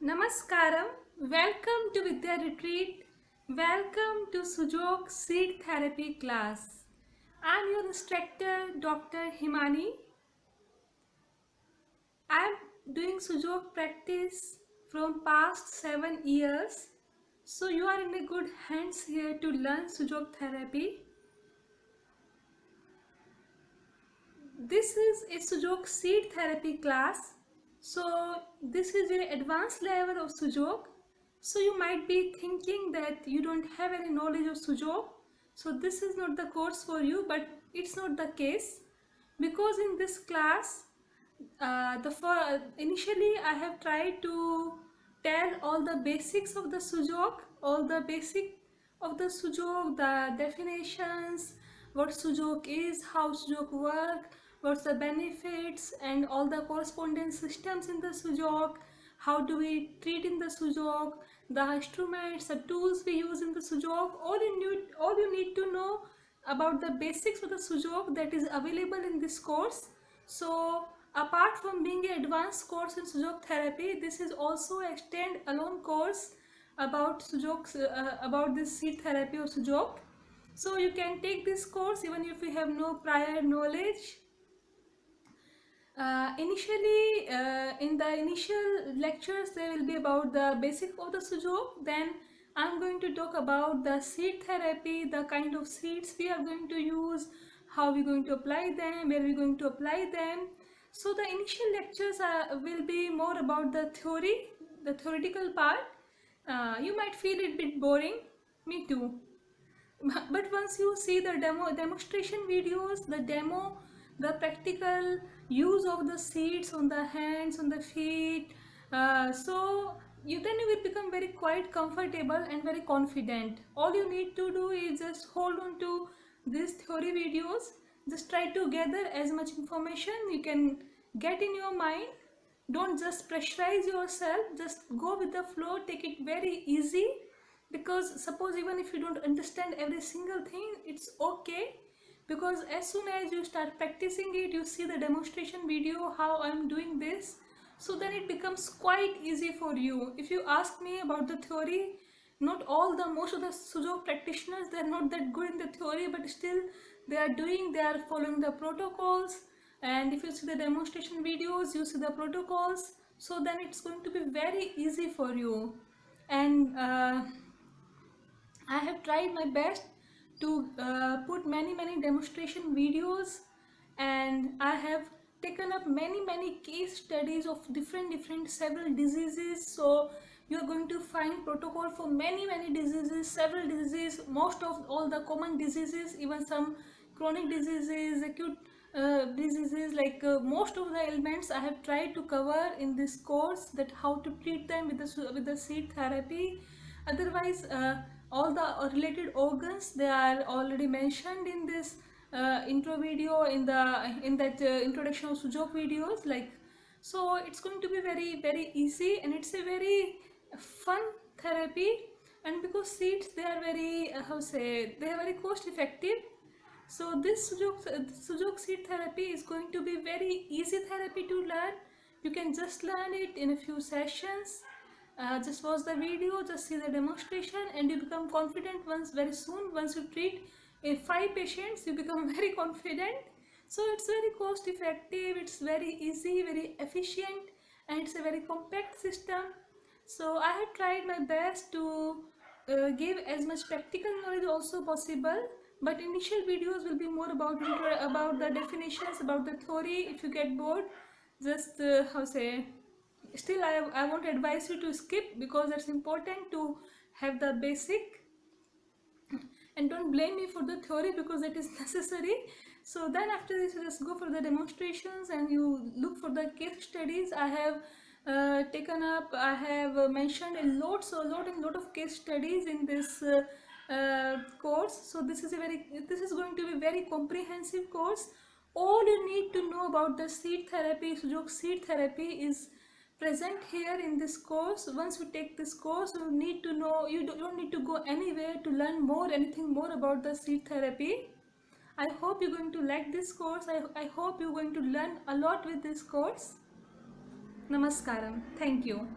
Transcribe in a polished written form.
Namaskaram, welcome to Vidya Retreat, welcome to Sujok Seed Therapy class. I am your instructor Dr. Himani. I am doing Sujok practice from past 7 years. So you are in a good hands here to learn Sujok therapy. This is a Sujok Seed Therapy class. So this is an advanced level of Sujok. So you might be thinking that you don't have any knowledge of Sujok. So this is not the course for you, but it's not the case. Because in this class, initially I have tried to tell all the basics of the Sujok, all the basic of the Sujok, the definitions, what Sujok is, how Sujok work, what's the benefits, and all the correspondence systems in the Sujok, how do we treat in the Sujok, the instruments, the tools we use in the Sujok, all you need to know about the basics of the Sujok that is available in this course. So apart from being an advanced course in Sujok therapy, this is also a stand-alone course about about this seed therapy of Sujok. So you can take this course even if you have no prior knowledge. In the initial lectures, there will be about the basic of the Sujok. Then I'm going to talk about the seed therapy, the kind of seeds we are going to use, how we're going to apply them, where we're going to apply them. So the initial lectures will be more about the theory, the theoretical part. You might feel it a bit boring, me too. But once you see the demonstration videos, the practical use of the seeds on the hands, on the feet, then you will become very quite comfortable and very confident. All you need to do is just hold on to these theory videos. Just try to gather as much information you can get in your mind. Don't just pressurize yourself, just go with the flow, take it very easy, because suppose even if you don't understand every single thing, it's okay, because as soon as you start practicing it, you see the demonstration video how I'm doing this, so then it becomes quite easy for you. If you ask me about the theory, most of the Sujok practitioners, they're not that good in the theory, but still they are following the protocols. And if you see the demonstration videos, you see the protocols, so then it's going to be very easy for you. And I have tried my best to put many demonstration videos, and I have taken up many case studies of different several diseases. So you are going to find protocol for many diseases, several diseases, most of all the common diseases, even some chronic diseases, acute diseases, like most of the ailments I have tried to cover in this course, that how to treat them with the seed therapy. Otherwise, all the related organs, they are already mentioned in this intro video, in that introduction of Sujok videos. Like, so it's going to be very easy, and it's a very fun therapy. And because seeds, they are very they are very cost effective. So this Sujok seed therapy is going to be very easy therapy to learn. You can just learn it in a few sessions. Just watch the video, just see the demonstration, and you become confident very soon. Once you treat 5 patients, you become very confident. So it's very cost effective, it's very easy, very efficient, and it's a very compact system. So I have tried my best to give as much practical knowledge also possible, but initial videos will be more about the definitions, about the theory. If you get bored, just still I won't advise you to skip, because it's important to have the basic, and don't blame me for the theory, because it is necessary. So then after this, you just go for the demonstrations and you look for the case studies. I have I have mentioned a lot of case studies in this course. So this is going to be very comprehensive course. All you need to know about the seed therapy, Sujok seed therapy, is present here in this course. Once you take this course, you need to know, you don't need to go anywhere to learn anything more about the seed therapy. I hope you're going to like this course. I hope you're going to learn a lot with this course. Namaskaram. Thank you.